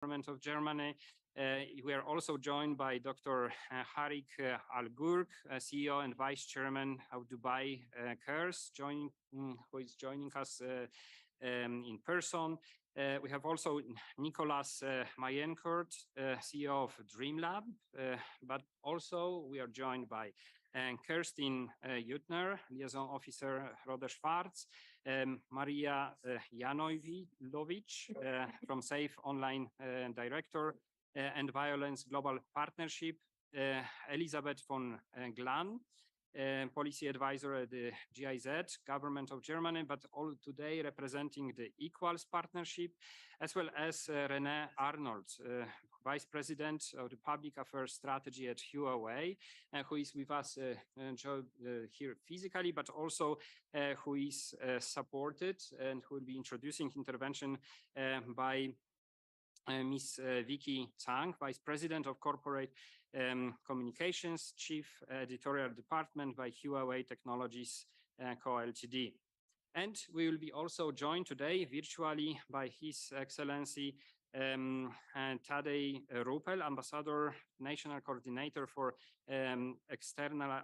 Government of Germany. We are also joined by Dr. Harik Algurk, CEO and Vice Chairman of Dubai Cares, who is joining us in person. We have also Nicolas Mayencourt, CEO of DreamLab, but also we are joined by Kerstin Jutner, Liaison Officer Rode Schwarz, Maria Janojlovic from Safe Online Director and Violence Global Partnership, Elisabeth von Glan, Policy Advisor at the GIZ, Government of Germany, but all today representing the Equals Partnership, as well as René Arnold, Vice President of the Public Affairs Strategy at Huawei, who is with us here physically, but also who is supported and who will be introducing intervention by Ms. Vicky Zhang, Vice President of Corporate Communications, Chief Editorial Department by Huawei Technologies Co. Ltd. And we will be also joined today virtually by His Excellency Tadej Rupel, Ambassador, National Coordinator for External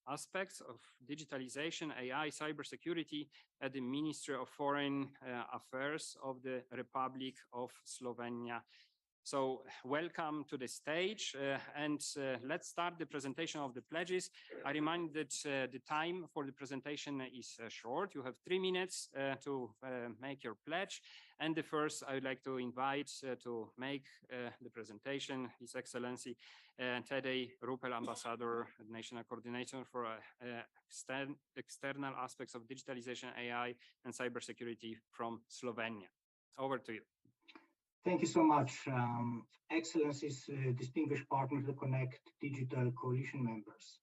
Aspects of Digitalization, AI, Cybersecurity at the Ministry of Foreign Affairs of the Republic of Slovenia. So welcome to the stage and let's start the presentation of the pledges. I remind that the time for the presentation is short. You have 3 minutes to make your pledge. And the first I would like to invite to make the presentation His Excellency Tadej Rupel, Ambassador, National Coordinator for External Aspects of Digitalization, AI and Cybersecurity from Slovenia. Over to you. Thank you so much. Excellencies, distinguished Partner2Connect Digital Coalition members.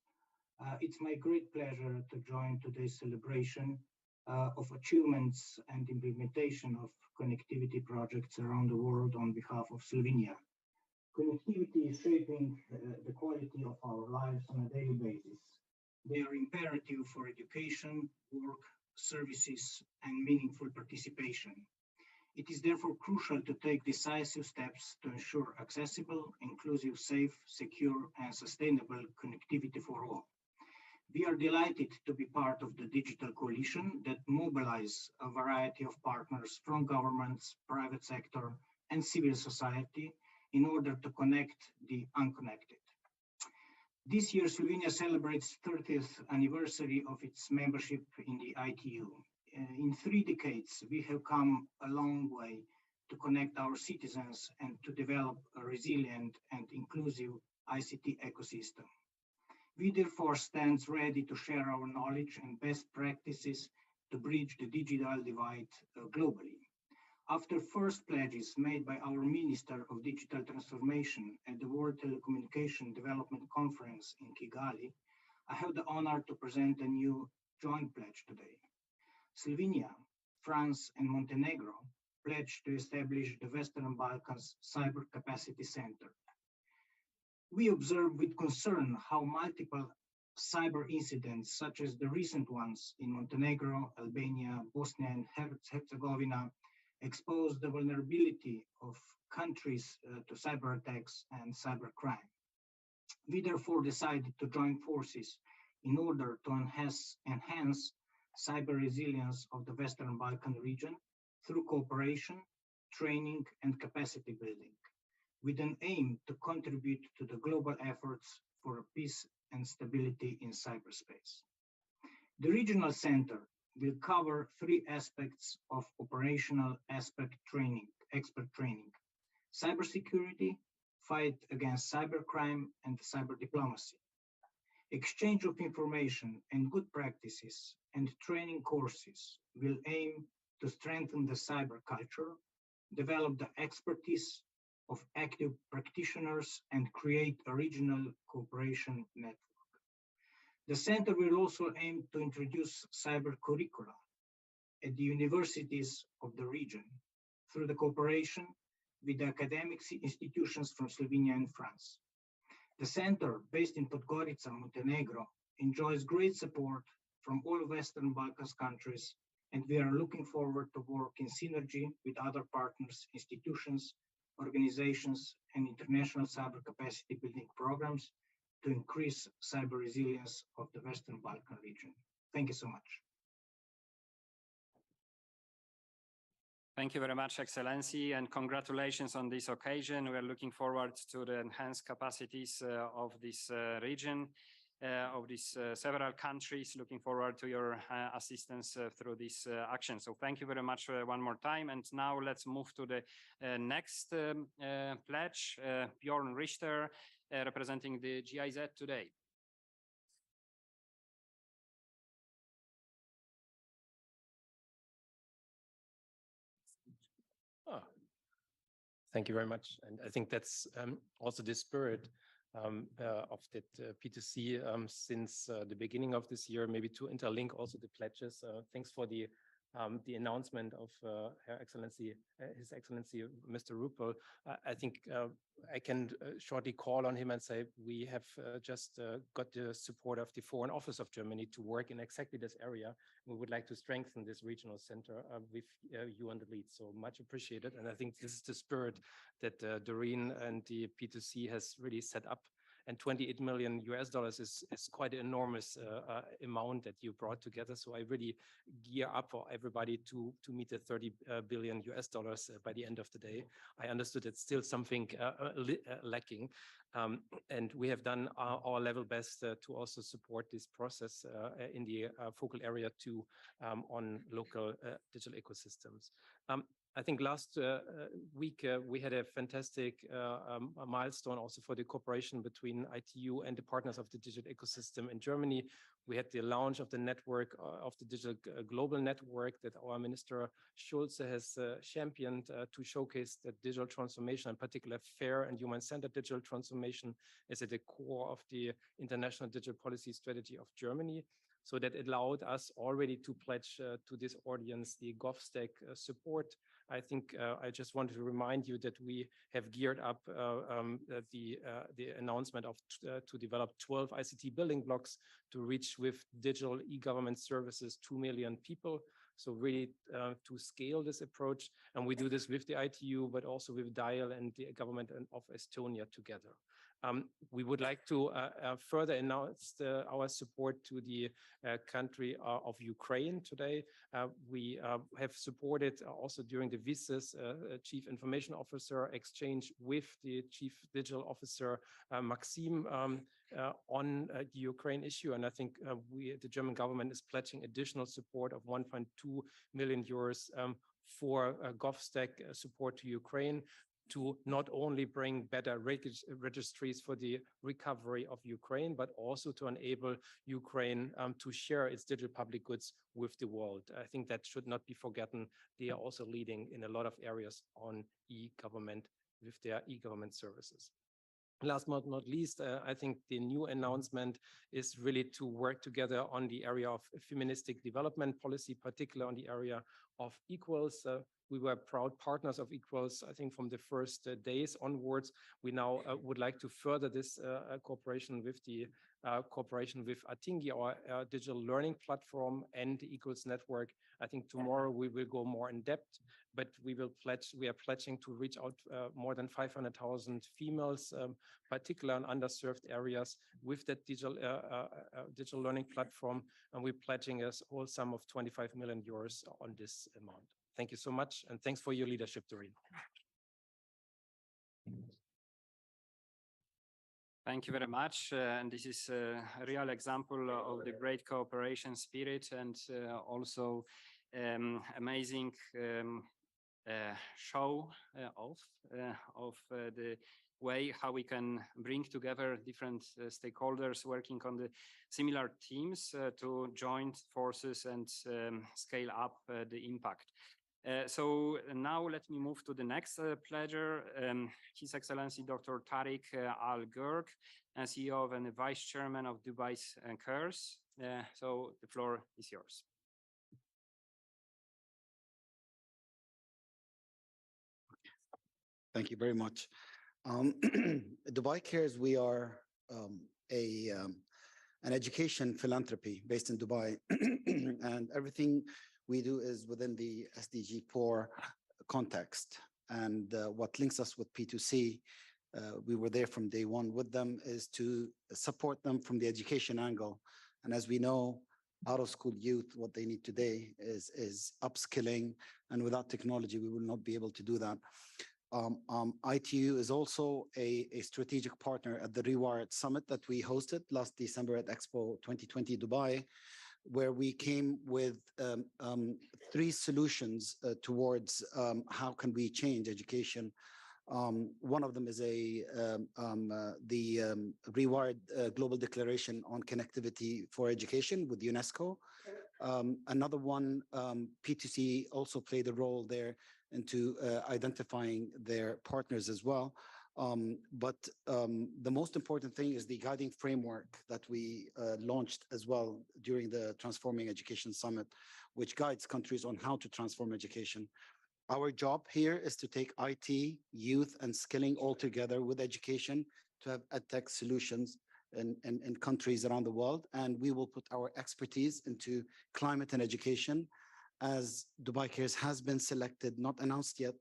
It's my great pleasure to join today's celebration of achievements and implementation of connectivity projects around the world on behalf of Slovenia. Connectivity is shaping the quality of our lives on a daily basis. They are imperative for education, work, services, and meaningful participation. It is therefore crucial to take decisive steps to ensure accessible, inclusive, safe, secure, and sustainable connectivity for all. We are delighted to be part of the digital coalition that mobilises a variety of partners from governments, private sector, and civil society in order to connect the unconnected. This year, Slovenia celebrates 30th anniversary of its membership in the ITU. In 3 decades, we have come a long way to connect our citizens and to develop a resilient and inclusive ICT ecosystem. We therefore stand ready to share our knowledge and best practices to bridge the digital divide globally. After first pledges made by our Minister of Digital Transformation at the World Telecommunication Development Conference in Kigali, I have the honor to present a new joint pledge today. Slovenia, France, and Montenegro pledged to establish the Western Balkans Cyber Capacity Center. We observe with concern how multiple cyber incidents, such as the recent ones in Montenegro, Albania, Bosnia and Herzegovina, expose the vulnerability of countries to cyber attacks and cybercrime. We therefore decided to join forces in order to enhance cyber resilience of the Western Balkan region through cooperation, training, and capacity building, with an aim to contribute to the global efforts for peace and stability in cyberspace. The regional center will cover 3 aspects of operational expert training: cybersecurity, fight against cybercrime, and cyber diplomacy. Exchange of information and good practices and training courses will aim to strengthen the cyber culture, develop the expertise of active practitioners, and create a regional cooperation network. The center will also aim to introduce cyber curricula at the universities of the region through the cooperation with the academic institutions from Slovenia and France. The center, based in Podgorica, Montenegro, enjoys great support from all Western Balkans countries, and we are looking forward to work in synergy with other partners, institutions, organizations, and international cyber capacity building programs to increase cyber resilience of the Western Balkan region. Thank you so much. Thank you very much, Excellency, and congratulations on this occasion. We are looking forward to the enhanced capacities of this region, of these several countries. Looking forward to your assistance through this action. So thank you very much one more time. And now let's move to the next pledge, Bjorn Richter, representing the GIZ today. Thank you very much. And I think that's also the spirit of that P2C since the beginning of this year, maybe to interlink also the pledges. Thanks for the announcement of His Excellency, Mr. Rupel. I think I can shortly call on him and say we have just got the support of the Foreign Office of Germany to work in exactly this area. We would like to strengthen this regional center with you on the lead. So much appreciated. And I think this is the spirit that Doreen and the P2C has really set up. And $28 million is quite an enormous amount that you brought together. So I really gear up for everybody to meet the $30 billion by the end of the day. I understood it's still something lacking. And we have done our level best to also support this process in the focal area 2 on local digital ecosystems. I think last week we had a fantastic milestone also for the cooperation between ITU and the partners of the digital ecosystem in Germany. We had the launch of the network of the digital global network that our Minister Schulze has championed to showcase that digital transformation, in particular fair and human-centered digital transformation, is at the core of the international digital policy strategy of Germany. So that allowed us already to pledge to this audience the GovStack support. I think I just wanted to remind you that we have geared up the announcement of to develop 12 ICT building blocks to reach with digital e-government services 2 million people. So really to scale this approach, and we do this with the ITU, but also with DIAL and the government of Estonia together. We would like to further announce our support to the country of Ukraine today. We have supported also during the VISES Chief Information Officer exchange with the Chief Digital Officer Maxim on the Ukraine issue. And I think the German government is pledging additional support of 1.2 million euros for GovStack support to Ukraine, to not only bring better registries for the recovery of Ukraine, but also to enable Ukraine to share its digital public goods with the world. I think that should not be forgotten. They are also leading in a lot of areas on e-government with their e-government services. Last but not least, I think the new announcement is really to work together on the area of feministic development policy, particularly on the area of equals. We were proud partners of equals, I think, from the first days onwards. We now would like to further this cooperation with the cooperation with Atingi, our digital learning platform, and the equals network. I think tomorrow we will go more in depth, but we are pledging to reach out more than 500,000 females, particularly in underserved areas, with that digital learning platform. And we're pledging a whole sum of 25 million euros on this amount. Thank you so much, and thanks for your leadership, Doreen. Thank you very much. And this is a real example of the great cooperation spirit and also amazing show of the way how we can bring together different stakeholders working on the similar teams to join forces and scale up the impact. So now let me move to the next pledger, His Excellency Dr. Tariq Al Gurk, CEO and Vice Chairman of Dubai CARES. So the floor is yours. Thank you very much. Dubai CARES, we are an education philanthropy based in Dubai, and everything we do is within the SDG 4 context. And what links us with P2C, we were there from day one with them, is to support them from the education angle. And as we know, out of school youth, what they need today is upskilling. And without technology, we will not be able to do that. ITU is also a strategic partner at the Rewired Summit that we hosted last December at Expo 2020 Dubai, where we came with 3 solutions towards how can we change education. One of them is the Rewired Global Declaration on Connectivity for Education with UNESCO. Another one, P2C also played a role there into identifying their partners as well. But the most important thing is the guiding framework that we launched as well during the Transforming Education Summit, which guides countries on how to transform education. Our job here is to take IT, youth, and skilling all together with education to have edtech solutions in countries around the world. And we will put our expertise into climate and education, as Dubai Cares has been selected, not announced yet,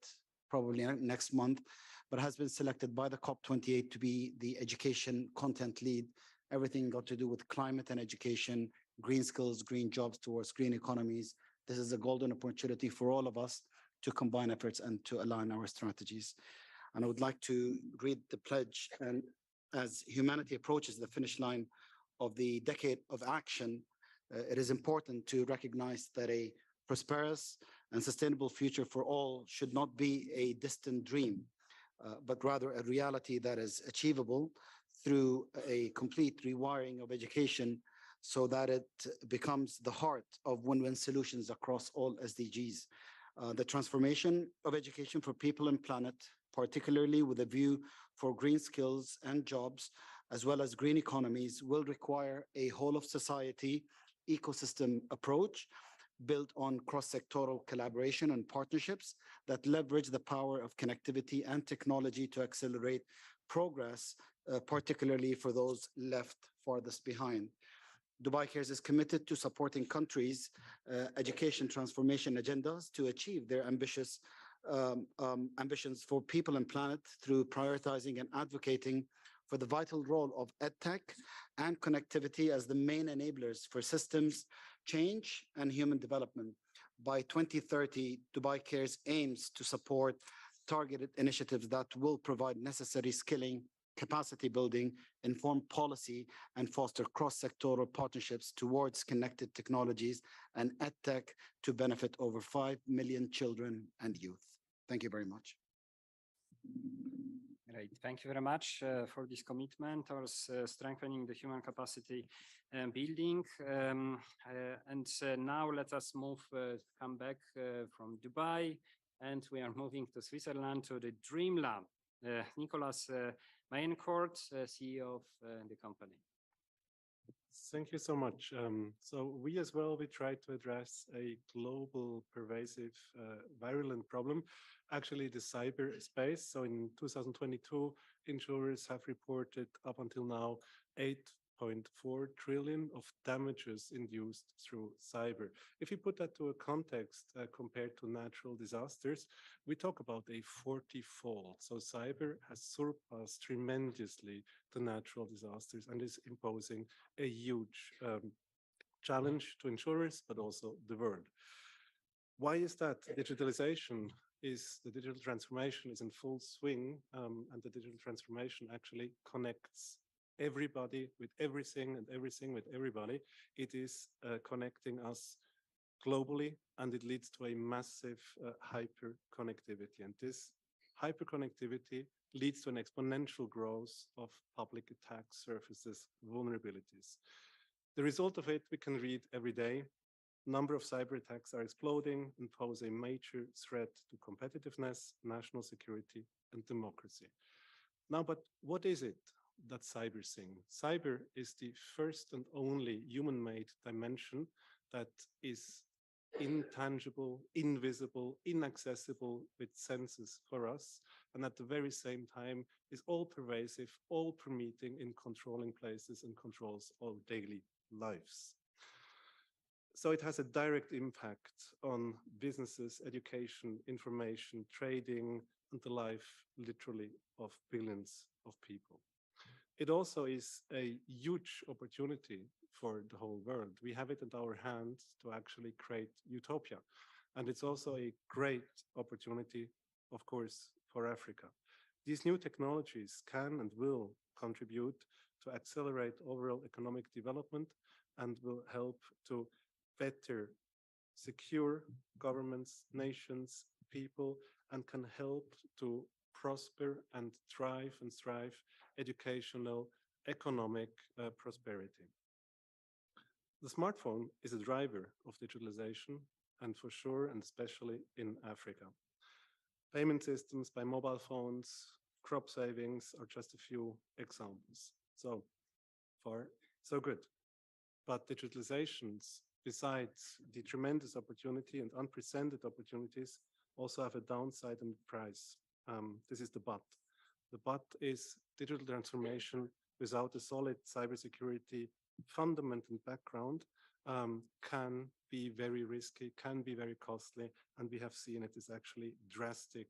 probably next month, but has been selected by the COP28 to be the education content lead. Everything got to do with climate and education, green skills, green jobs towards green economies. This is a golden opportunity for all of us to combine efforts and to align our strategies. And I would like to read the pledge. And as humanity approaches the finish line of the decade of action, it is important to recognize that a prosperous and sustainable future for all should not be a distant dream, but rather a reality that is achievable through a complete rewiring of education so that it becomes the heart of win-win solutions across all SDGs. The transformation of education for people and planet, particularly with a view for green skills and jobs, as well as green economies, will require a whole of society ecosystem approach built on cross-sectoral collaboration and partnerships that leverage the power of connectivity and technology to accelerate progress, particularly for those left farthest behind. Dubai Cares is committed to supporting countries' education transformation agendas to achieve their ambitions for people and planet through prioritizing and advocating for the vital role of EdTech and connectivity as the main enablers for systems change and human development. By 2030, Dubai Cares aims to support targeted initiatives that will provide necessary skilling, capacity building, inform policy, and foster cross-sectoral partnerships towards connected technologies and EdTech to benefit over 5 million children and youth. Thank you very much. Great. Thank you very much for this commitment towards strengthening the human capacity building. Now let us come back from Dubai, and we are moving to Switzerland to the Dream Lab. Nicolas Mayencourt, CEO of the company. Thank you so much. So we as well, we try to address a global pervasive virulent problem, actually the cyberspace. So in 2022, insurers have reported up until now 8.4 trillion of damages induced through cyber. If you put that to a context compared to natural disasters, we talk about a 40-fold. So cyber has surpassed tremendously the natural disasters and is imposing a huge challenge to insurers, but also the world. Why is that? The digital transformation is in full swing, and the digital transformation actually connects everybody with everything and everything with everybody. It is connecting us globally, and it leads to a massive hyper-connectivity. And this hyper-connectivity leads to an exponential growth of public attack surfaces vulnerabilities. The result of it we can read every day. Number of cyber attacks are exploding and pose a major threat to competitiveness, national security, and democracy. Now, but what is it? That cyber thing. Cyber is the first and only human-made dimension that is intangible, invisible, inaccessible with senses for us, and at the very same time is all pervasive, all permeating in controlling places and controls our daily lives. So it has a direct impact on businesses, education, information, trading, and the life literally of billions of people. It also is a huge opportunity for the whole world. We have it in our hands to actually create utopia. And it's also a great opportunity, of course, for Africa. These new technologies can and will contribute to accelerate overall economic development and will help to better secure governments, nations, people, and can help to prosper and thrive and strive educational, economic prosperity. The smartphone is a driver of digitalization, and for sure, and especially in Africa. Payment systems by mobile phones, crop savings are just a few examples. So far, so good. But digitalizations, besides the tremendous opportunity and unprecedented opportunities, also have a downside and price. This is the but. The but is digital transformation without a solid cybersecurity fundament and background can be very risky, can be very costly, and we have seen it is actually drastic.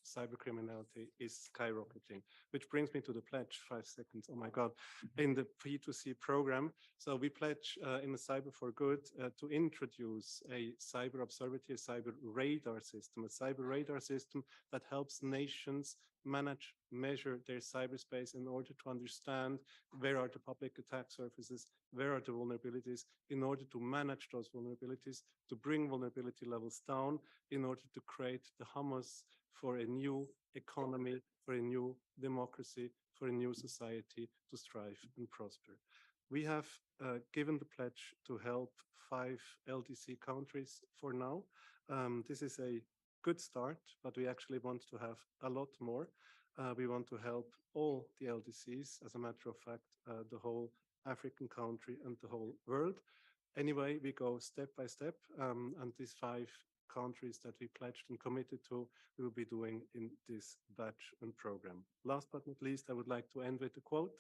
Cybercriminality is skyrocketing, which brings me to the pledge. 5 seconds, oh my God, in the P2C program. So we pledge in the Cyber for Good to introduce a cyber observatory, a cyber radar system that helps nations manage, measure their cyberspace in order to understand where are the public attack surfaces, where are the vulnerabilities, in order to manage those vulnerabilities, to bring vulnerability levels down, in order to create the humus for a new economy, for a new democracy, for a new society to strive and prosper. We have given the pledge to help 5 LDC countries for now. This is a good start, but we actually want to have a lot more. We want to help all the LDCs, as a matter of fact, the whole African country and the whole world. Anyway, we go step by step, and these 5 countries that we pledged and committed to, we will be doing in this batch and program. Last but not least, I would like to end with a quote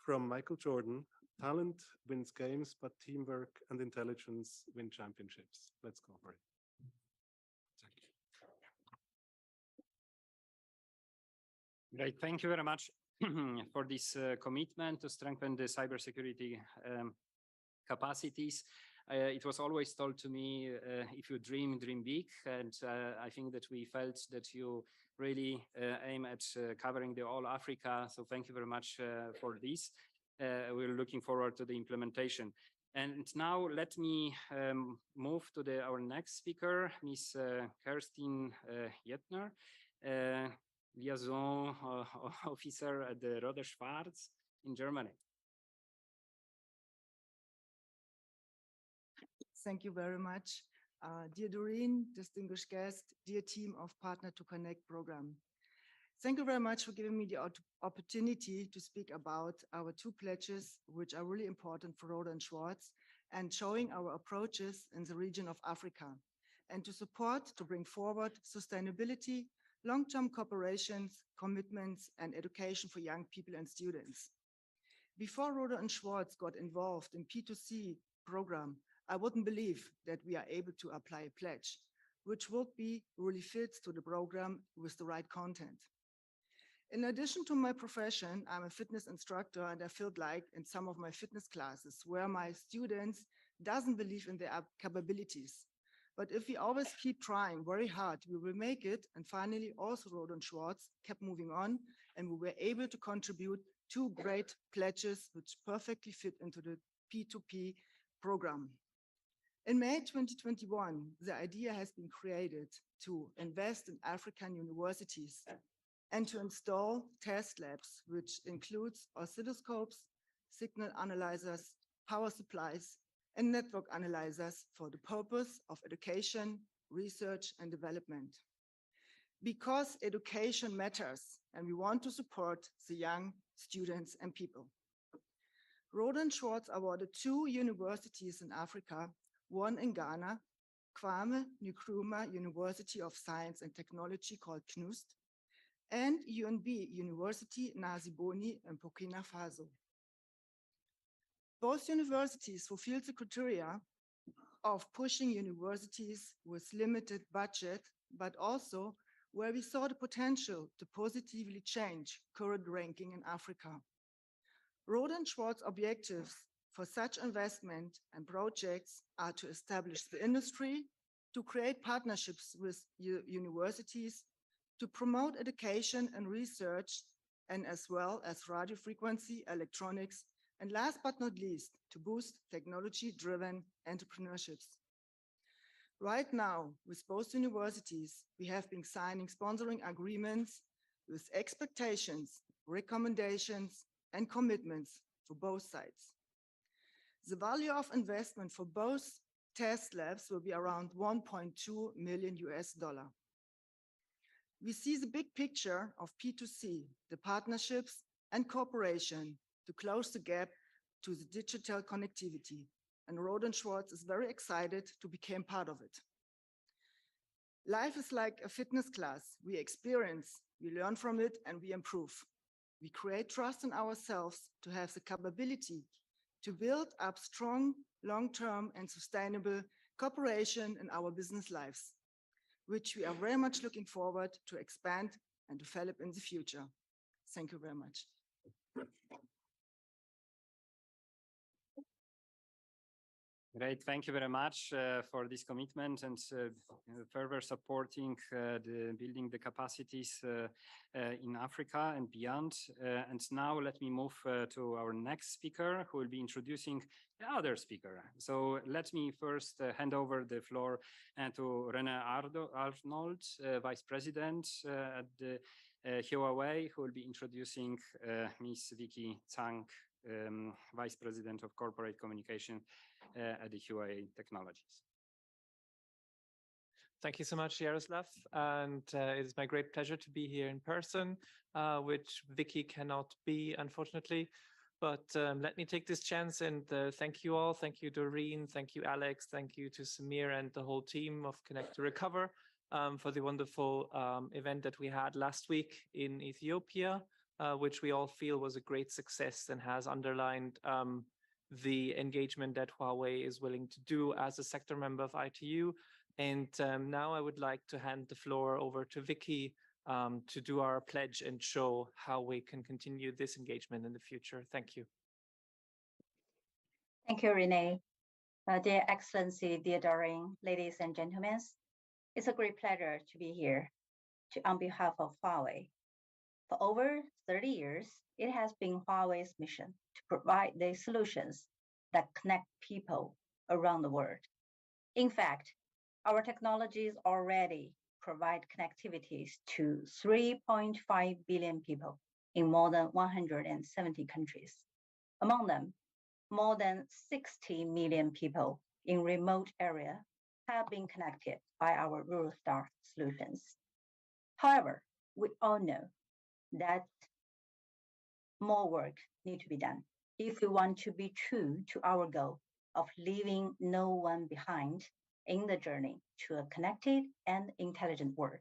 from Michael Jordan: "Talent wins games, but teamwork and intelligence win championships." Let's go for it. Great, thank you very much for this commitment to strengthen the cybersecurity capacities. It was always told to me, if you dream, dream big. And I think that we felt that you really aim at covering the whole Africa. So thank you very much for this. We're looking forward to the implementation. And now let me move to our next speaker, Ms. Kerstin Jettner, liaison officer at the Rote Schwarz in Germany. Thank you very much. Dear Doreen, distinguished guest, dear team of Partner2Connect program. Thank you very much for giving me the opportunity to speak about our 2 pledges, which are really important for Rote Schwarz, and showing our approaches in the region of Africa, and to support, to bring forward sustainability, long-term cooperations, commitments, and education for young people and students. Before Rote Schwarz got involved in P2C program, I wouldn't believe that we are able to apply a pledge, which would be really fits to the program with the right content. In addition to my profession, I'm a fitness instructor, and I feel like in some of my fitness classes where my students doesn't believe in their capabilities. But if we always keep trying very hard, we will make it. And finally, also Rote Schwarz kept moving on, and we were able to contribute 2 great pledges, which perfectly fit into the P2P program. In May 2021, the idea has been created to invest in African universities and to install test labs, which includes oscilloscopes, signal analyzers, power supplies, and network analyzers for the purpose of education, research, and development. Because education matters, and we want to support the young students and people. Rote Schwarz awarded 2 universities in Africa, one in Ghana, Kwame Nkrumah University of Science and Technology called KNUST, and UNB University Naziboni in Burkina Faso. Both universities fulfill the criteria of pushing universities with limited budget, but also where we saw the potential to positively change current ranking in Africa. Rohde and Schwartz objectives for such investment and projects are to establish the industry, to create partnerships with universities, to promote education and research, and as well as radio frequency, electronics, and last but not least, to boost technology-driven entrepreneurships. Right now, with both universities, we have been signing sponsoring agreements with expectations, recommendations, and commitments for both sides. The value of investment for both test labs will be around 1.2 million US dollar. We see the big picture of P2C, the partnerships and cooperation to close the gap to the digital connectivity. And Rohde and Schwartz is very excited to become part of it. Life is like a fitness class. We experience, we learn from it, and we improve. We create trust in ourselves to have the capability to build up strong, long-term and sustainable cooperation in our business lives, which we are very much looking forward to expand and develop in the future. Thank you very much. Great, thank you very much for this commitment and further supporting the building the capacities in Africa and beyond. And now let me move to our next speaker, who will be introducing the other speaker. So let me first hand over the floor to René Arnold, Vice President at the Huawei, who will be introducing Ms. Vicky Zhang, Vice President of Corporate Communication at the Huawei Technologies. Thank you so much, Jaroslav. And it is my great pleasure to be here in person, which Vicky cannot be, unfortunately. But let me take this chance and thank you all. Thank you, Doreen. Thank you, Alex. Thank you to Samir and the whole team of Connect to Recover for the wonderful event that we had last week in Ethiopia, which we all feel was a great success and has underlined the engagement that Huawei is willing to do as a sector member of ITU. And now I would like to hand the floor over to Vicky to do our pledge and show how we can continue this engagement in the future. Thank you. Thank you, René. Dear Excellency, dear Doreen, ladies and gentlemen, it's a great pleasure to be here on behalf of Huawei. For over 30 years, it has been Huawei's mission to provide the solutions that connect people around the world. In fact, our technologies already provide connectivities to 3.5 billion people in more than 170 countries. Among them, more than 60 million people in remote areas have been connected by our Rural Star solutions. However, we all know that more work needs to be done if we want to be true to our goal of leaving no one behind in the journey to a connected and intelligent world.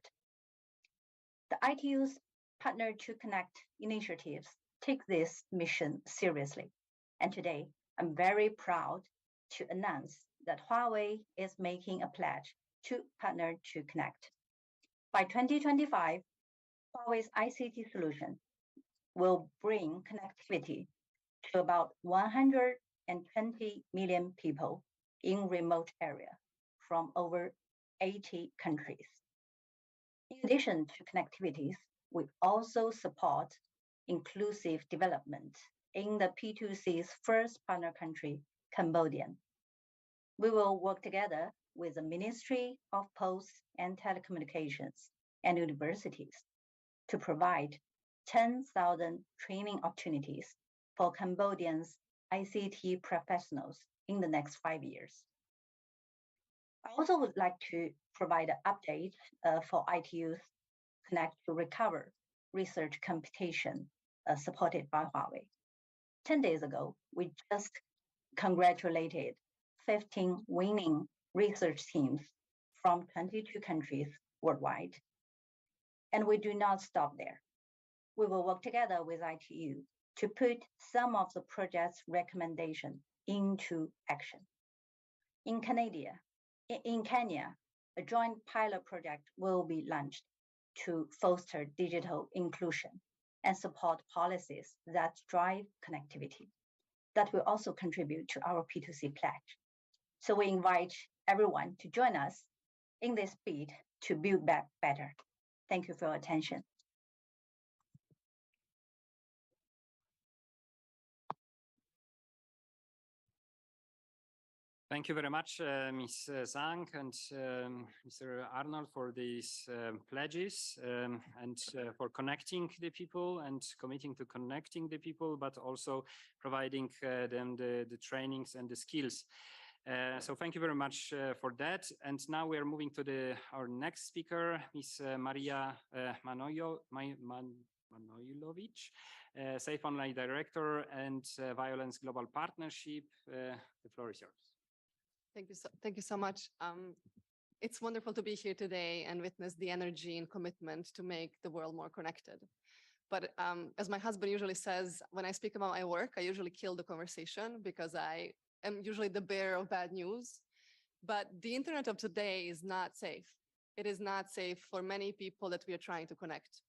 The ITU's Partner2Connect initiatives take this mission seriously. And today, I'm very proud to announce that Huawei is making a pledge to Partner2Connect. By 2025, Huawei's ICT solution will bring connectivity to about 120 million people in remote areas from over 80 countries. In addition to connectivities, we also support inclusive development in the P2C's first partner country, Cambodia. We will work together with the Ministry of Posts and Telecommunications and universities to provide 10,000 training opportunities for Cambodians ICT professionals in the next 5 years. I also would like to provide an update for ITU's Connect to Recover research competition supported by Huawei. 10 days ago, we just congratulated 15 winning research teams from 22 countries worldwide. And we do not stop there. We will work together with ITU to put some of the project's recommendations into action. In Kenya, a joint pilot project will be launched to foster digital inclusion and support policies that drive connectivity. That will also contribute to our P2C pledge. So we invite everyone to join us in this bid to build back better. Thank you for your attention. Thank you very much, Ms. Zhang and Mr. Arnold, for these pledges and for connecting the people and committing to connecting the people, but also providing them the trainings and the skills. So thank you very much for that. And now we are moving to our next speaker, Ms. Maria Manojlovic, Safe Online Director and Violence Global Partnership. The floor is yours. Thank you so much. It's wonderful to be here today and witness the energy and commitment to make the world more connected. But as my husband usually says, when I speak about my work, I usually kill the conversation because I am usually the bearer of bad news. But the internet of today is not safe. It is not safe for many people that we are trying to connect.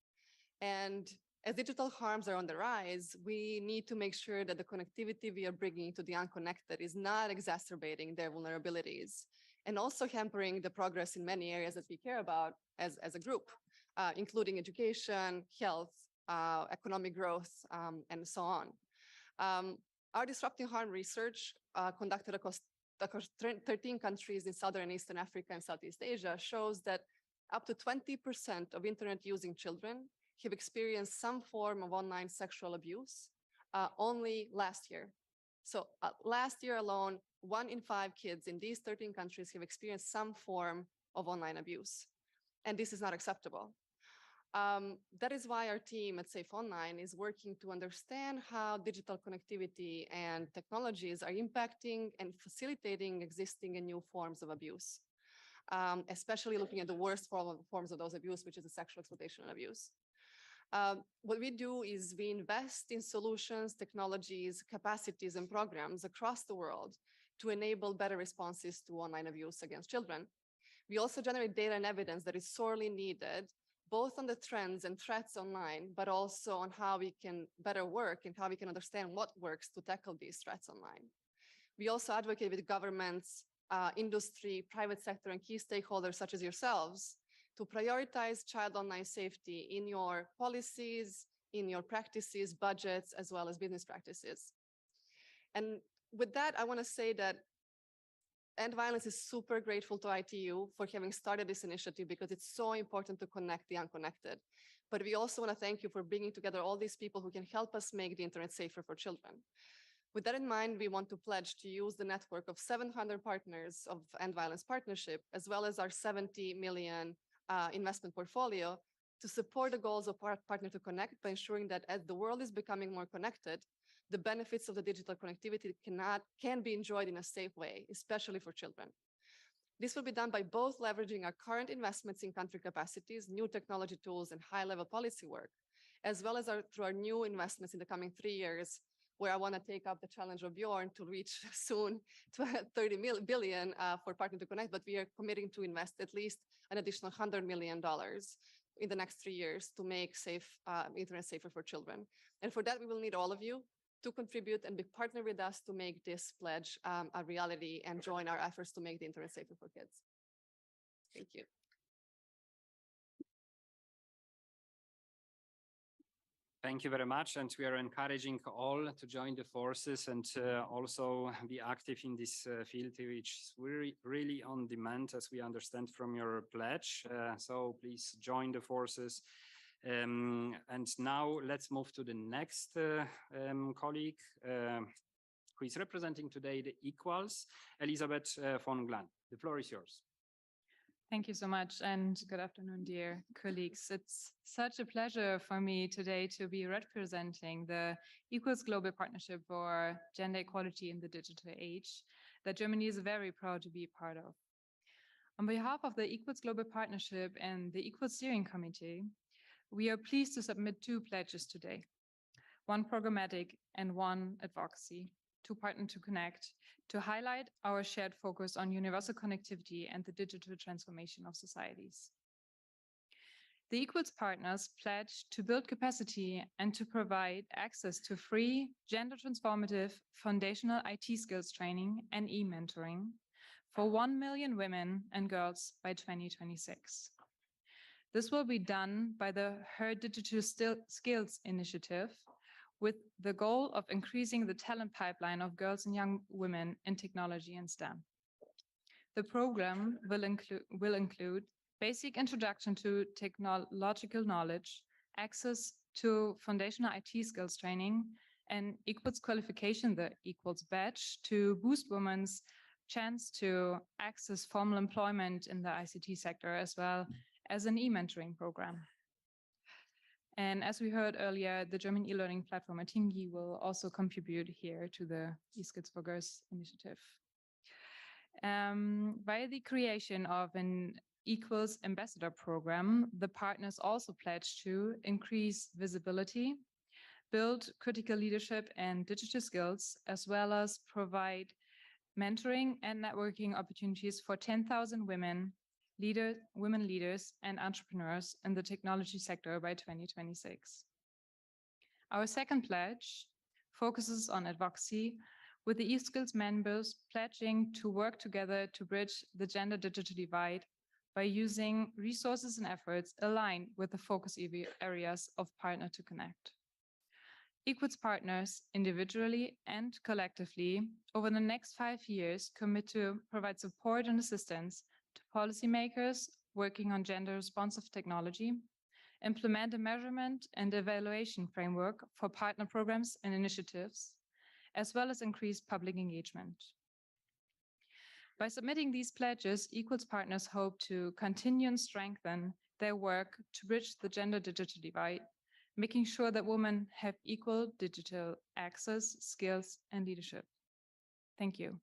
And as digital harms are on the rise, we need to make sure that the connectivity we are bringing to the unconnected is not exacerbating their vulnerabilities and also hampering the progress in many areas that we care about as a group, including education, health, economic growth, and so on. Our disrupting harm research conducted across 13 countries in Southern and Eastern Africa and Southeast Asia shows that up to 20% of internet using children have experienced some form of online sexual abuse only last year. So last year alone, 1 in 5 kids in these 13 countries have experienced some form of online abuse. And this is not acceptable. That is why our team at Safe Online is working to understand how digital connectivity and technologies are impacting and facilitating existing and new forms of abuse, especially looking at the worst forms of those abuse, which is the sexual exploitation and abuse. What we do is we invest in solutions, technologies, capacities, and programs across the world to enable better responses to online abuse against children. We also generate data and evidence that is sorely needed, both on the trends and threats online, but also on how we can better work and how we can understand what works to tackle these threats online. We also advocate with governments, industry, private sector, and key stakeholders such as yourselves to prioritize child online safety in your policies, in your practices, budgets, as well as business practices. And with that, I want to say that End Violence is super grateful to ITU for having started this initiative because it's so important to connect the unconnected. But we also want to thank you for bringing together all these people who can help us make the internet safer for children. With that in mind, we want to pledge to use the network of 700 partners of End Violence Partnership, as well as our 70 million investment portfolio to support the goals of Partner2Connect by ensuring that as the world is becoming more connected, the benefits of the digital connectivity can be enjoyed in a safe way, especially for children. This will be done by both leveraging our current investments in country capacities, new technology tools, and high-level policy work, as well as through our new investments in the coming 3 years, where I want to take up the challenge of Bjorn to reach soon to 30 billion for Partner2Connect, but we are committing to invest at least an additional $100 million in the next 3 years to make internet safer for children. And for that, we will need all of you to contribute and be partner with us to make this pledge a reality and join our efforts to make the internet safer for kids. Thank you. Thank you very much. And we are encouraging all to join the forces and also be active in this field, which is really on demand, as we understand from your pledge. So please join the forces. And now let's move to the next colleague who is representing today the Equals, Elisabeth von Glan. The floor is yours. Thank you so much, and good afternoon, dear colleagues. It's such a pleasure for me today to be representing the Equals Global Partnership for Gender Equality in the Digital Age that Germany is very proud to be a part of. On behalf of the Equals Global Partnership and the Equals Steering Committee, we are pleased to submit 2 pledges today, one programmatic and one advocacy, to Partner2Connect to highlight our shared focus on universal connectivity and the digital transformation of societies. The Equals partners pledge to build capacity and to provide access to free, gender-transformative, foundational IT skills training and e-mentoring for 1 million women and girls by 2026. This will be done by the Her Digital Skills Initiative, with the goal of increasing the talent pipeline of girls and young women in technology and STEM. The program will include basic introduction to technological knowledge, access to foundational IT skills training, and Equals qualification, the Equals badge, to boost women's chance to access formal employment in the ICT sector, as well as an e-mentoring program. And as we heard earlier, the German e-learning platform Atingi will also contribute here to the eSkills for Girls initiative. Via the creation of an Equals ambassador program, the partners also pledge to increase visibility, build critical leadership and digital skills, as well as provide mentoring and networking opportunities for 10,000 women leaders and entrepreneurs in the technology sector by 2026. Our second pledge focuses on advocacy, with the eSkills members pledging to work together to bridge the gender digital divide by using resources and efforts aligned with the focus areas of Partner2Connect. Equals partners, individually and collectively, over the next 5 years, commit to provide support and assistance to policymakers working on gender-responsive technology, implement a measurement and evaluation framework for partner programs and initiatives, as well as increase public engagement. By submitting these pledges, Equals partners hope to continue and strengthen their work to bridge the gender digital divide, making sure that women have equal digital access, skills, and leadership. Thank you.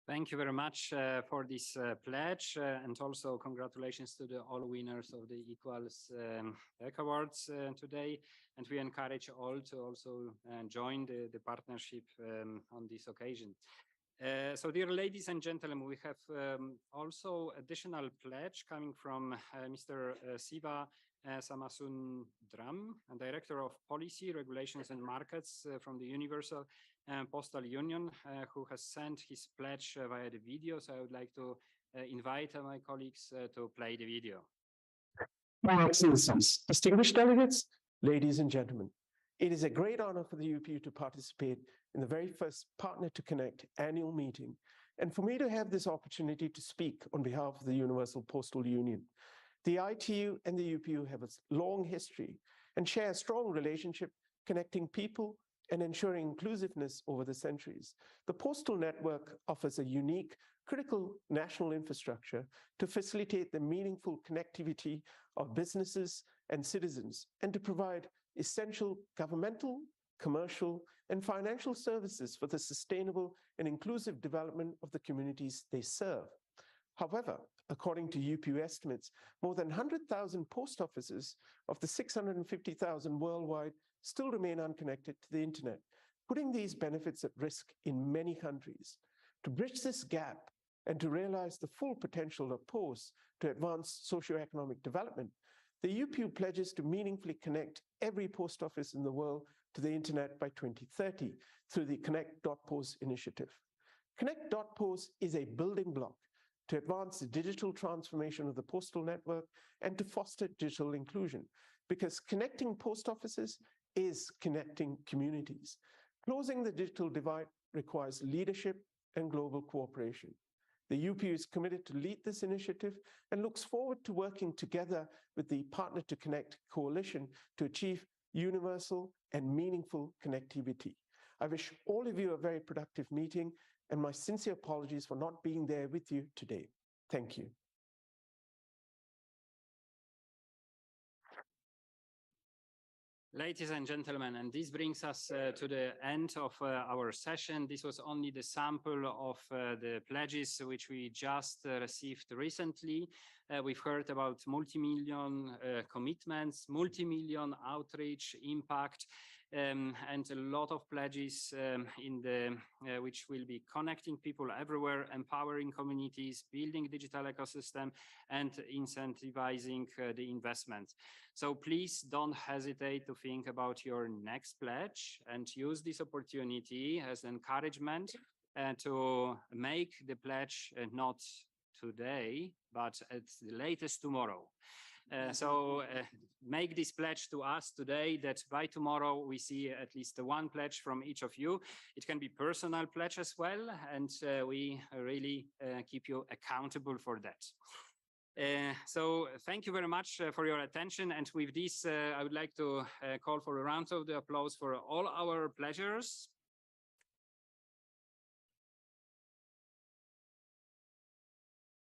Thank you very much for this pledge, and also congratulations to all winners of the Equals Tech Awards today. And we encourage all to also join the partnership on this occasion. So dear ladies and gentlemen, we have also additional pledge coming from Mr. Siva Samasundram, Director of Policy, Regulations and Markets from the Universal Postal Union, who has sent his pledge via the video. So I would like to invite my colleagues to play the video. My Excellencies, distinguished delegates, ladies and gentlemen, it is a great honor for the UPU to participate in the very first Partner2Connect annual meeting, and for me to have this opportunity to speak on behalf of the Universal Postal Union. The ITU and the UPU have a long history and share a strong relationship connecting people and ensuring inclusiveness over the centuries. The postal network offers a unique, critical national infrastructure to facilitate the meaningful connectivity of businesses and citizens, and to provide essential governmental, commercial, and financial services for the sustainable and inclusive development of the communities they serve. However, according to UPU estimates, more than 100,000 post offices of the 650,000 worldwide still remain unconnected to the internet, putting these benefits at risk in many countries. To bridge this gap and to realize the full potential of posts to advance socioeconomic development, the UPU pledges to meaningfully connect every post office in the world to the internet by 2030 through the Connect.Post initiative. Connect.Post is a building block to advance the digital transformation of the postal network and to foster digital inclusion, because connecting post offices is connecting communities. Closing the digital divide requires leadership and global cooperation. The UPU is committed to lead this initiative and looks forward to working together with the Partner2Connect Coalition to achieve universal and meaningful connectivity. I wish all of you a very productive meeting, and my sincere apologies for not being there with you today. Thank you. Ladies and gentlemen, and this brings us to the end of our session. This was only the sample of the pledges which we just received recently. We've heard about multi-million commitments, multi-million outreach impact, and a lot of pledges which will be connecting people everywhere, empowering communities, building digital ecosystem, and incentivizing the investment. So please don't hesitate to think about your next pledge and use this opportunity as encouragement to make the pledge not today, but at the latest tomorrow. Make this pledge to us today that by tomorrow we see at least one pledge from each of you. It can be personal pledge as well, and we really keep you accountable for that. So thank you very much for your attention. And with this, I would like to call for a round of applause for all our pledgers.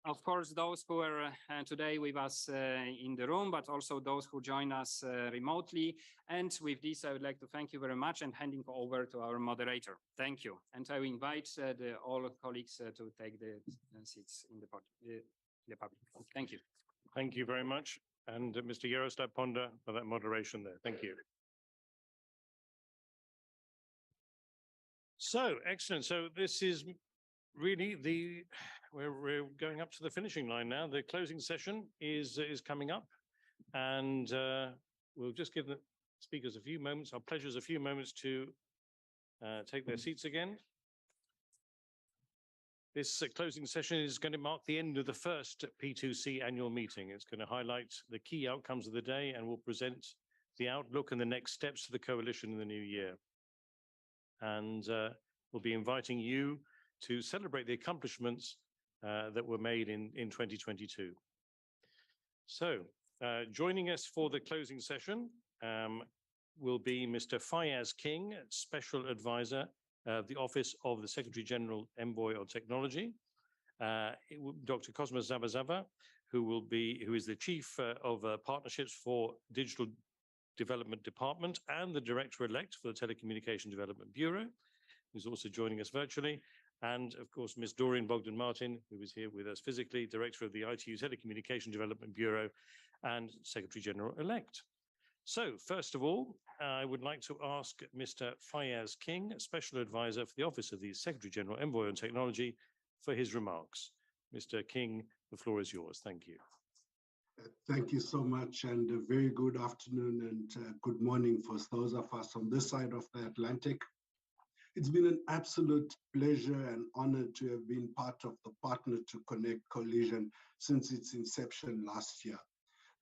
Of course, those who are today with us in the room, but also those who join us remotely. And with this, I would like to thank you very much and handing over to our moderator. Thank you. And I will invite all colleagues to take the seats in the public. Thank you. Thank you very much. And Mr. Jaroslav Ponda for that moderation there. Thank you. So, excellent. So this is really we're going up to the finishing line now. The closing session is coming up, and we'll just give the speakers a few moments, our pledgers a few moments to take their seats again. This closing session is going to mark the end of the first P2C annual meeting. It's going to highlight the key outcomes of the day and will present the outlook and the next steps to the coalition in the new year. And we'll be inviting you to celebrate the accomplishments that were made in 2022. So joining us for the closing session will be Mr. Fayaz King, Special Advisor of the Office of the Secretary General Envoy on Technology, Dr. Cosmas Zabazava, who is the Chief of Partnerships for Digital Development Department and the Director-elect for the Telecommunication Development Bureau, who's also joining us virtually, and of course, Ms. Doreen Bogdan-Martin, who is here with us physically, Director of the ITU Telecommunication Development Bureau and Secretary General-elect. So, first of all, I would like to ask Mr. Fayaz King, Special Advisor for the Office of the Secretary General Envoy on Technology, for his remarks. Mr. King, the floor is yours. Thank you. Thank you so much, and a very good afternoon and good morning for those of us on this side of the Atlantic. It's been an absolute pleasure and honor to have been part of the Partner2Connect Coalition since its inception last year.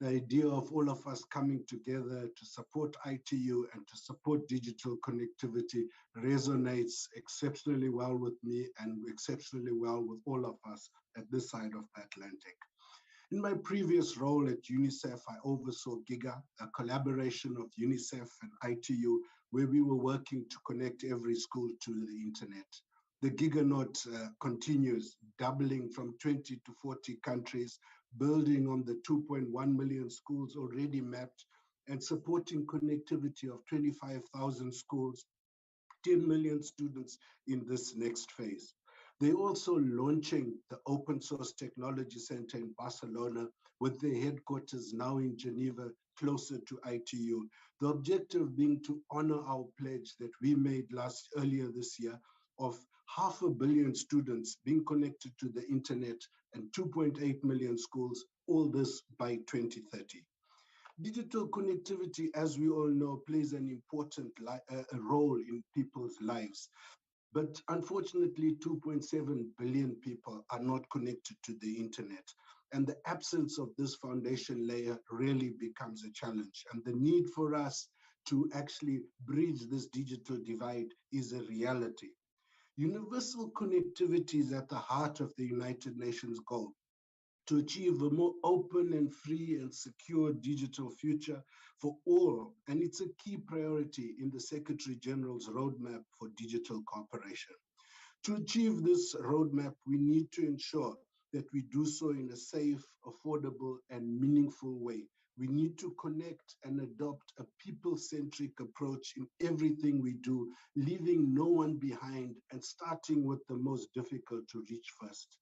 The idea of all of us coming together to support ITU and to support digital connectivity resonates exceptionally well with me and exceptionally well with all of us at this side of the Atlantic. In my previous role at UNICEF, I oversaw GIGA, a collaboration of UNICEF and ITU, where we were working to connect every school to the internet. The GigaNote continues, doubling from 20 to 40 countries, building on the 2.1 million schools already mapped and supporting connectivity of 25,000 schools, 10 million students in this next phase. They're also launching the Open Source Technology Center in Barcelona with their headquarters now in Geneva, closer to ITU. The objective being to honor our pledge that we made earlier this year of 500 million students being connected to the internet and 2.8 million schools, all this by 2030. Digital connectivity, as we all know, plays an important role in people's lives. But unfortunately, 2.7 billion people are not connected to the internet. And the absence of this foundation layer really becomes a challenge. And the need for us to actually bridge this digital divide is a reality. Universal connectivity is at the heart of the United Nations goal to achieve a more open and free and secure digital future for all. And it's a key priority in the Secretary General's roadmap for digital cooperation. To achieve this roadmap, we need to ensure that we do so in a safe, affordable, and meaningful way We need to connect and adopt a people-centric approach in everything we do, leaving no one behind and starting with the most difficult to reach first.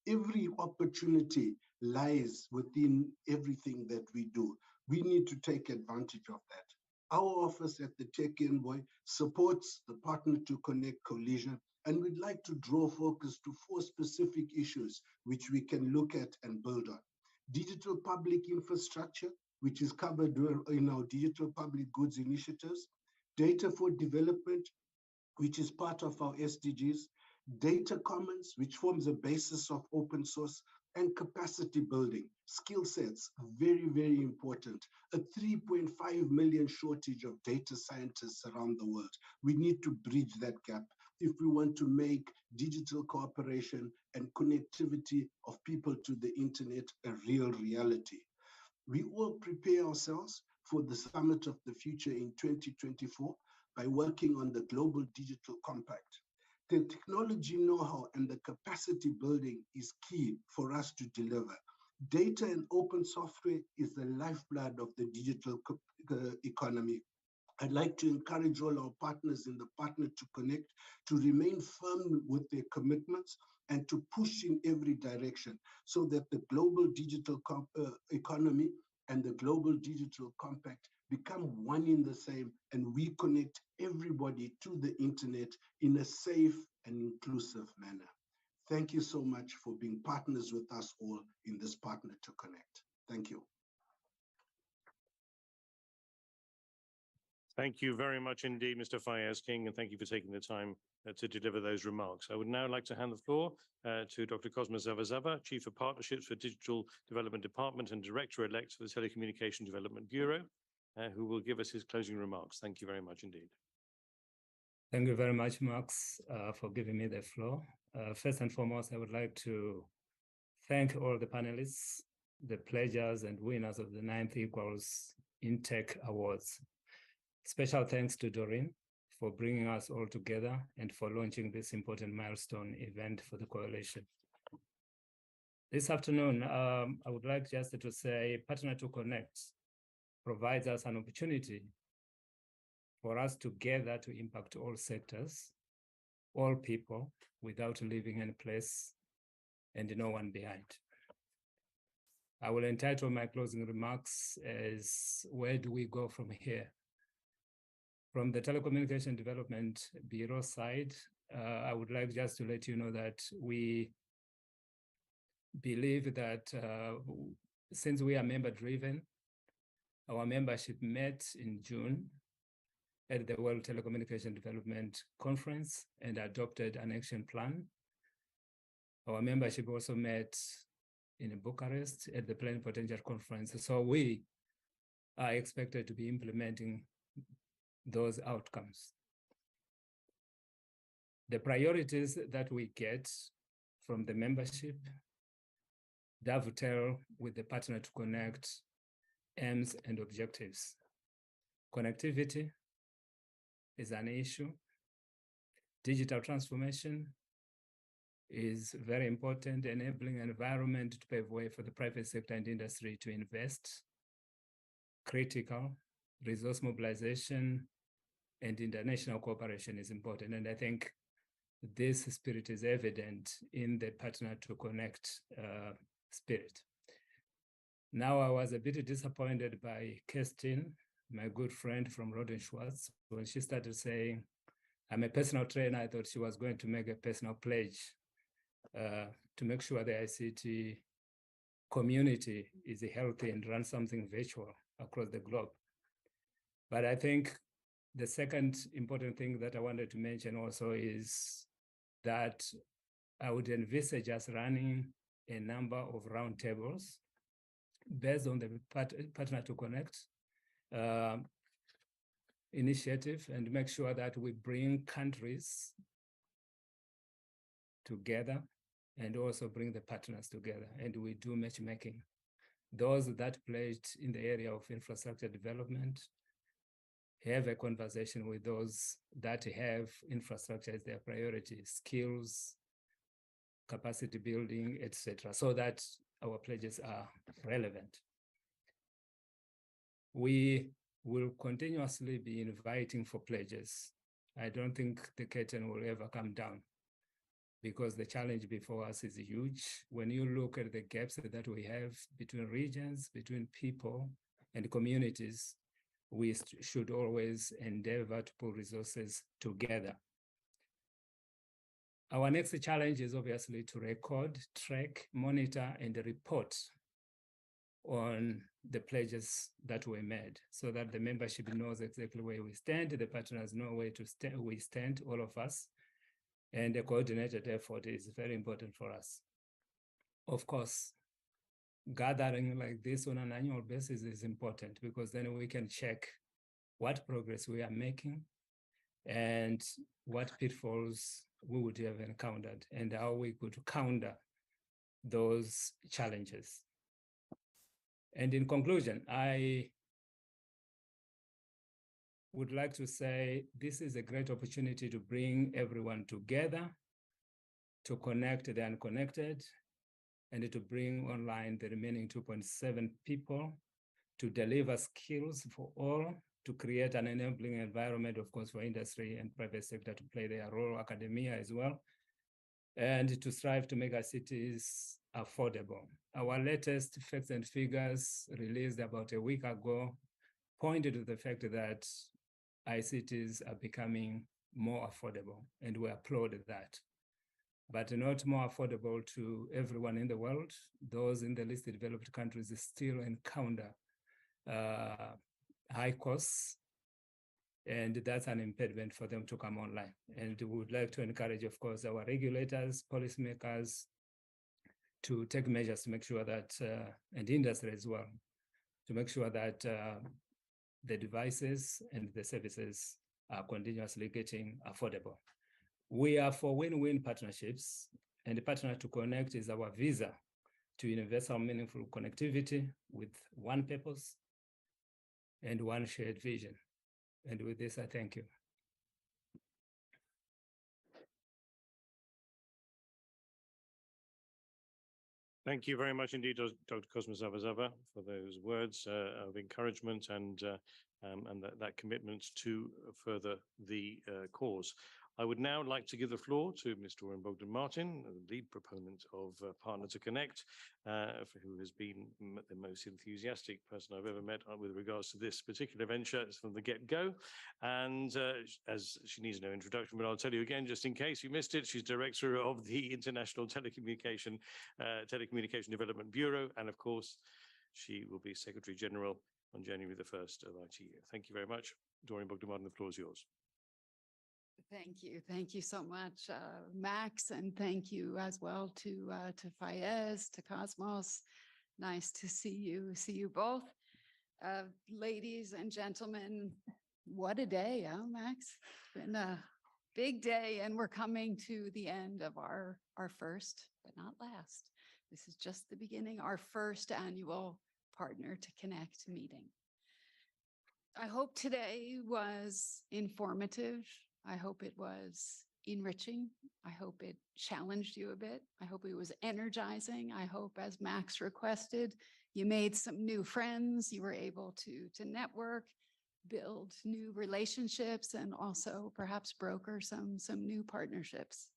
Every opportunity lies within everything that we do. We need to take advantage of that. Our office at the Tech Envoy supports the Partner2Connect Coalition, and we'd like to draw focus to 4 specific issues which we can look at and build on. Digital public infrastructure, which is covered in our digital public goods initiatives. Data for development, which is part of our SDGs. Data commons, which forms a basis of open source, and capacity building, skill sets, very, very important. A 3.5 million shortage of data scientists around the world. We need to bridge that gap if we want to make digital cooperation and connectivity of people to the internet a real reality. We all prepare ourselves for the Summit of the Future in 2024 by working on the Global Digital Compact. The technology know-how and the capacity building is key for us to deliver. Data and open software is the lifeblood of the digital economy. I'd like to encourage all our partners in the Partner2Connect to remain firm with their commitments and to push in every direction so that the global digital economy and the global digital compact become one in the same, and we connect everybody to the internet in a safe and inclusive manner. Thank you so much for being partners with us all in this Partner2Connect. Thank you. Thank you very much indeed, Mr. Fayez King, and thank you for taking the time to deliver those remarks. I would now like to hand the floor to Dr. Cosma Zavazava, Chief of Partnerships for Digital Development Department and Director-elect for the Telecommunication Development Bureau, who will give us his closing remarks. Thank you very much indeed. Thank you very much, Max, for giving me the floor. First and foremost, I would like to thank all the panelists, the pledgers and winners of the 9th Equals in Tech Awards. Special thanks to Doreen for bringing us all together and for launching this important milestone event for the coalition. This afternoon, I would like just to say Partner2Connect provides us an opportunity for us together to impact all sectors, all people, without leaving any place and no one behind. I will entitle my closing remarks as, where do we go from here? From the Telecommunication Development Bureau side, I would like just to let you know that we believe that since we are member-driven, our membership met in June at the World Telecommunication Development Conference and adopted an action plan. Our membership also met in Bucharest at the Plenipotentiary Conference. So we are expected to be implementing those outcomes. The priorities that we get from the membership dovetail with the Partner2Connect aims and objectives. Connectivity is an issue. Digital transformation is very important, enabling an environment to pave way for the private sector and industry to invest. Critical resource mobilization and international cooperation is important. And I think this spirit is evident in the Partner2Connect spirit. Now, I was a bit disappointed by Kirsten, my good friend from Roden Schwartz, when she started saying, I'm a personal trainer. I thought she was going to make a personal pledge to make sure the ICT community is healthy and run something virtual across the globe. But I think the second important thing that I wanted to mention also is that I would envisage us running a number of roundtables based on the Partner2Connect initiative, and make sure that we bring countries together and also bring the partners together, and we do matchmaking. Those that pledged in the area of infrastructure development have a conversation with those that have infrastructure as their priority, skills, capacity building, etc., so that our pledges are relevant. We will continuously be inviting for pledges. I don't think the curtain will ever come down because the challenge before us is huge. When you look at the gaps that we have between regions, between people and communities, we should always endeavor to put resources together. Our next challenge is obviously to record, track, monitor, and report on the pledges that were made so that the membership knows exactly where we stand, the partners know where we stand, all of us, and a coordinated effort is very important for us. Of course, gathering like this on an annual basis is important because then we can check what progress we are making and what pitfalls we would have encountered and how we could counter those challenges. And in conclusion, I would like to say this is a great opportunity to bring everyone together, to connect the unconnected, and to bring online the remaining 2.7 people, to deliver skills for all, to create an enabling environment, of course, for industry and private sector to play their role, academia as well, and to strive to make our cities affordable. Our latest facts and figures released about a week ago pointed to the fact that ICTs are becoming more affordable, and we applaud that. But not more affordable to everyone in the world. Those in the least developed countries still encounter high costs, and that's an impediment for them to come online. And we would like to encourage, of course, our regulators, policymakers to take measures to make sure that, and industry as well, to make sure that the devices and the services are continuously getting affordable. We are for win-win partnerships, and Partner2Connect is our visa to universal meaningful connectivity with one purpose and one shared vision. And with this, I thank you. Thank you very much indeed, Dr. Cosma-Zavazava, for those words of encouragement and that commitment to further the cause. I would now like to give the floor to Ms. Doreen Bogdan-Martin, the lead proponent of Partner2Connect, who has been the most enthusiastic person I've ever met with regards to this particular venture from the get-go. And as she needs no introduction, but I'll tell you again, just in case you missed it, she's director of the International Telecommunication Development Bureau. And of course, she will be Secretary General on January the 1st of ITU. Thank you very much. Doreen Bogdan-Martin, the floor is yours. Thank you. Thank you so much, Max, and thank you as well to Fayez, to Cosmos. Nice to see you both. Ladies and gentlemen, what a day, huh, Max? It's been a big day, and we're coming to the end of our first, but not last. This is just the beginning, our first annual Partner2Connect meeting. I hope today was informative. I hope it was enriching. I hope it challenged you a bit. I hope it was energizing. I hope, as Max requested, you made some new friends. You were able to network, build new relationships, and also perhaps broker some new partnerships.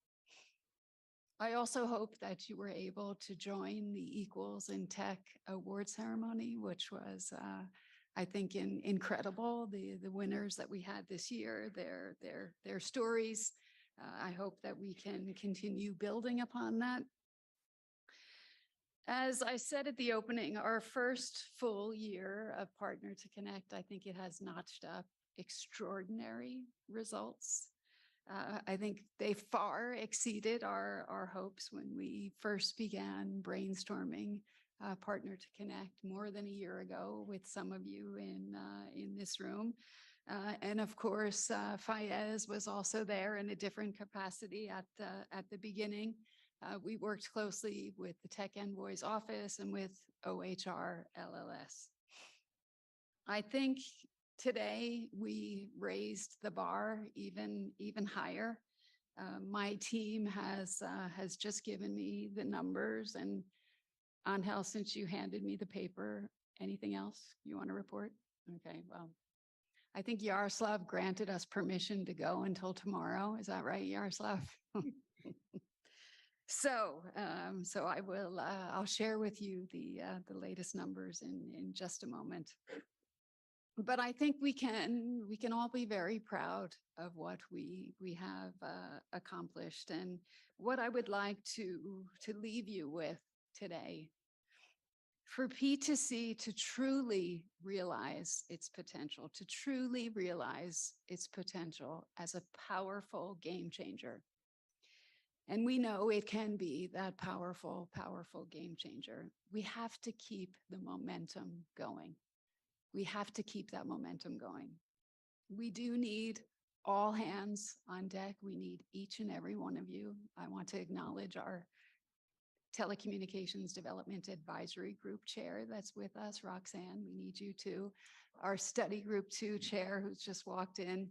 I also hope that you were able to join the Equals in Tech award ceremony, which was I think incredible. The winners that we had this year, their stories. I hope that we can continue building upon that. As I said at the opening, our first full year of Partner2Connect, I think it has notched up extraordinary results. I think they far exceeded our hopes when we first began brainstorming Partner2Connect more than a year ago with some of you in this room. And of course, Fayez was also there in a different capacity at the beginning. We worked closely with the Tech Envoy's office and with OHR LLS. I think today we raised the bar even higher. My team has just given me the numbers, and Angel, since you handed me the paper, anything else you want to report? Okay, well, I think Yaroslav granted us permission to go until tomorrow. Is that right, Yaroslav? So I will, I'll share with you the latest numbers in just a moment. But I think we can all be very proud of what we have accomplished, and what I would like to leave you with today. For P2C to truly realize its potential, as a powerful game changer. And we know it can be that powerful, powerful game changer. We have to keep the momentum going. We have to keep that momentum going. We do need all hands on deck. We need each and every one of you. I want to acknowledge our Telecommunications Development Advisory Group Chair that's with us, Roxanne. We need you too. Our Study Group 2 Chair, who's just walked in.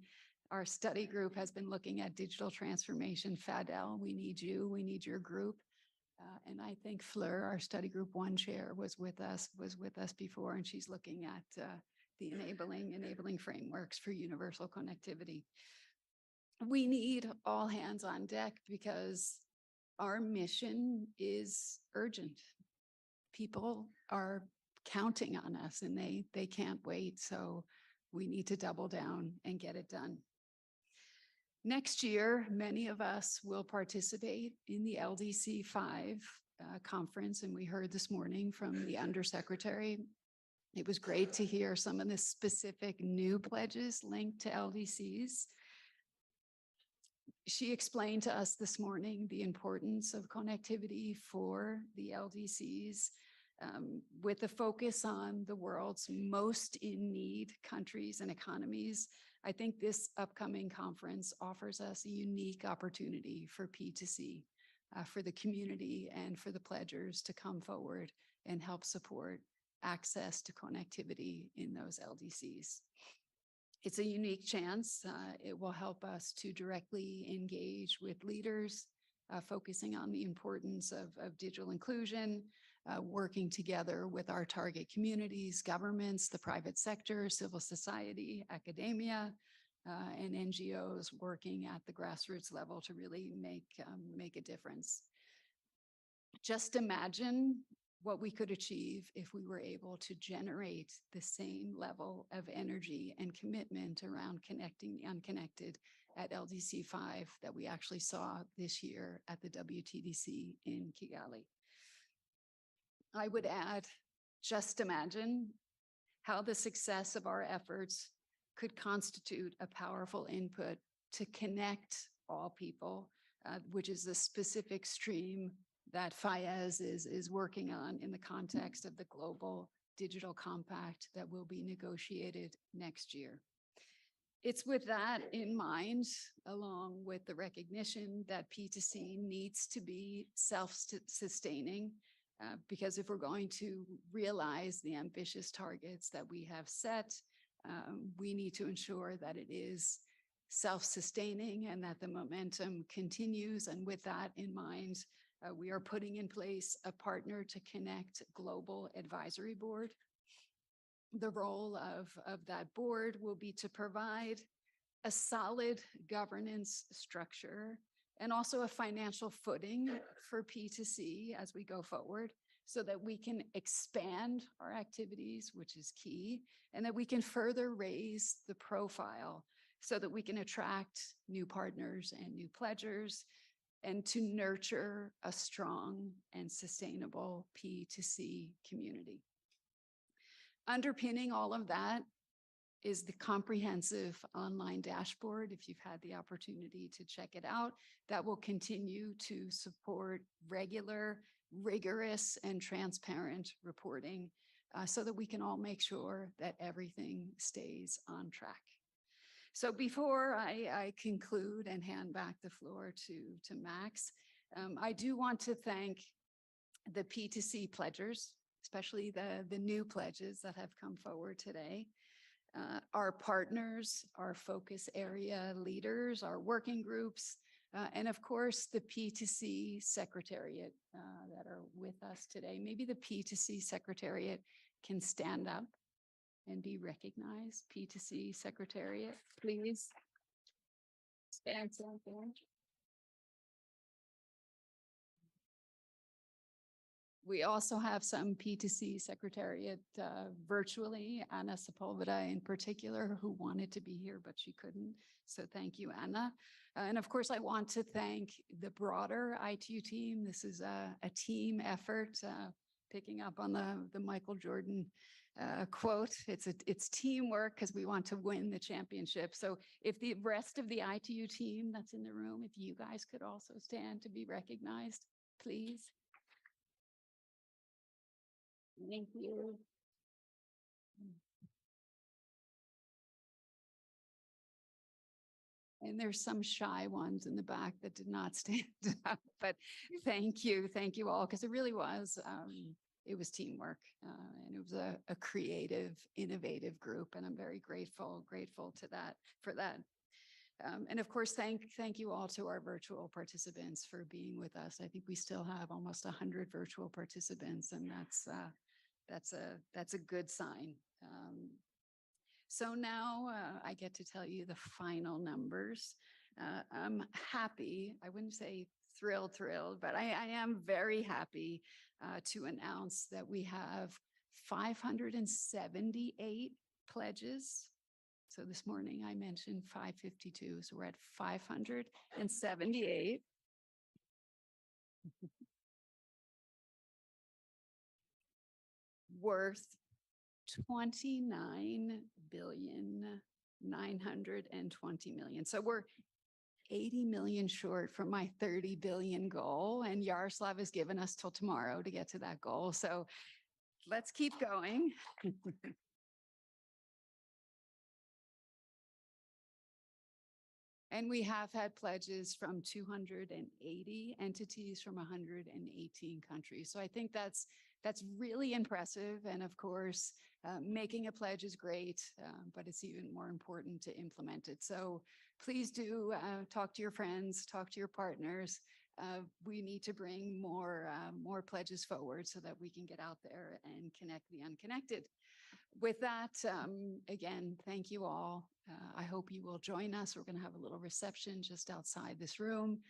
Our study group has been looking at digital transformation. Fadel, we need you. We need your group. And I think Fleur, our Study Group 1 Chair, was with us before, and she's looking at the enabling frameworks for universal connectivity. We need all hands on deck because our mission is urgent. People are counting on us, and they can't wait. So we need to double down and get it done. Next year, many of us will participate in the LDC 5 conference, and we heard this morning from the Undersecretary. It was great to hear some of the specific new pledges linked to LDCs. She explained to us this morning the importance of connectivity for the LDCs, with a focus on the world's most in need countries and economies. I think this upcoming conference offers us a unique opportunity for P2C, for the community and for the pledgers to come forward and help support access to connectivity in those LDCs. It's a unique chance. It will help us to directly engage with leaders, focusing on the importance of digital inclusion, working together with our target communities, governments, the private sector, civil society, academia, and NGOs working at the grassroots level to really make a difference. Just imagine what we could achieve if we were able to generate the same level of energy and commitment around connecting the unconnected at LDC 5 that we actually saw this year at the WTDC in Kigali. I would add, just imagine how the success of our efforts could constitute a powerful input to connect all people, which is the specific stream that Fayez is working on in the context of the Global Digital Compact that will be negotiated next year. It's with that in mind, along with the recognition that P2C needs to be self-sustaining, because if we're going to realize the ambitious targets that we have set, we need to ensure that it is self-sustaining and that the momentum continues. And with that in mind, we are putting in place a Partner2Connect Global Advisory Board. The role of that board will be to provide a solid governance structure and also a financial footing for P2C as we go forward, so that we can expand our activities, which is key, and that we can further raise the profile so that we can attract new partners and new pledgers, and to nurture a strong and sustainable P2C community. Underpinning all of that is the comprehensive online dashboard, if you've had the opportunity to check it out, that will continue to support regular, rigorous, and transparent reporting, so that we can all make sure that everything stays on track. So before I conclude and hand back the floor to Max, I do want to thank the P2C pledgers, especially the new pledges that have come forward today, our partners, our focus area leaders, our working groups, and of course, the P2C Secretariat that are with us today. Maybe the P2C Secretariat can stand up. and be recognized. P2C Secretariat, please. Stand something. We also have some P2C Secretariat virtually, Anna Sepulveda in particular, who wanted to be here, but she couldn't. So thank you, Anna. And of course, I want to thank the broader ITU team. This is a team effort, picking up on the Michael Jordan quote. It's teamwork because we want to win the championship. So if the rest of the ITU team that's in the room, if you guys could also stand to be recognized, please. Thank you. And there's some shy ones in the back that did not stand up, but thank you all, because it really was, it was teamwork, and it was a creative, innovative group, and I'm very grateful to that, for that. And of course, thank you all to our virtual participants for being with us. I think we still have almost 100 virtual participants, and that's a good sign. So now I get to tell you the final numbers. I'm happy, I wouldn't say thrilled, but I am very happy to announce that we have 578 pledges. So this morning I mentioned 552, so we're at 578. Worth 29,920,000,000. So we're 80 million short from my 30 billion goal, and Yaroslav has given us till tomorrow to get to that goal. So let's keep going. And we have had pledges from 280 entities from 118 countries. So I think that's really impressive. And of course, making a pledge is great, but it's even more important to implement it. So please do talk to your friends, talk to your partners. We need to bring more pledges forward so that we can get out there and connect the unconnected. With that, again, thank you all. I hope you will join us. We're going to have a little reception just outside this room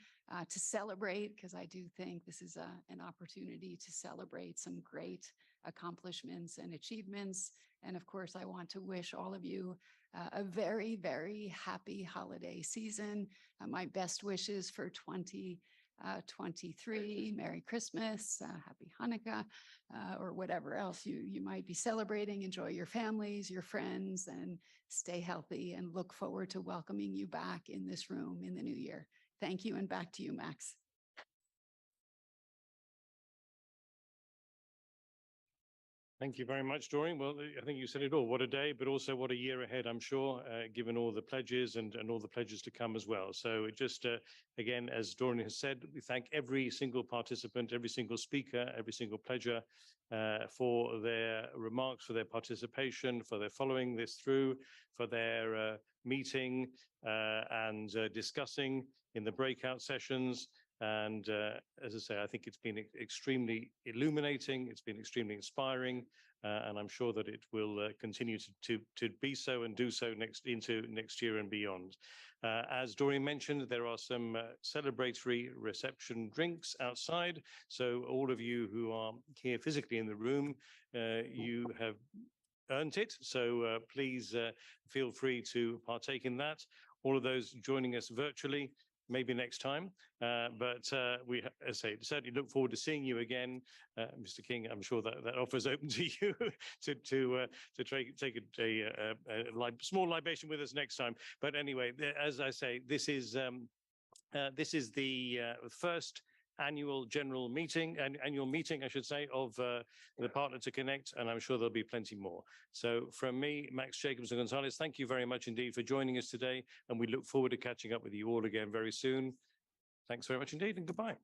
to celebrate, because I do think this is an opportunity to celebrate some great accomplishments and achievements. And of course, I want to wish all of you a very, very happy holiday season. My best wishes for 2023. Merry Christmas, Happy Hanukkah, or whatever else you might be celebrating. Enjoy your families, your friends, and stay healthy, and look forward to welcoming you back in this room in the new year. Thank you, and back to you, Max. Thank you very much, Doreen. Well, I think you said it all. What a day, but also what a year ahead, I'm sure, given all the pledges and all the pledges to come as well. So it just, again, as Doreen has said, we thank every single participant, every single speaker, every single pledger for their remarks, for their participation, for their following this through, for their meeting and discussing in the breakout sessions. And as I say, I think it's been extremely illuminating. It's been extremely inspiring, and I'm sure that it will continue to be so and do so into next year and beyond. As Doreen mentioned, there are some celebratory reception drinks outside. So all of you who are here physically in the room, you have earned it. So please feel free to partake in that. All of those joining us virtually, maybe next time, but we, as I say, certainly look forward to seeing you again, Mr. King. I'm sure that offer is open to you to take a small libation with us next time. But anyway, as I say, this is the first annual meeting, I should say, of the Partner2Connect, and I'm sure there'll be plenty more. So from me, Max Jacobs and Gonzalez, thank you very much indeed for joining us today, and we look forward to catching up with you all again very soon. Thanks very much indeed, and goodbye.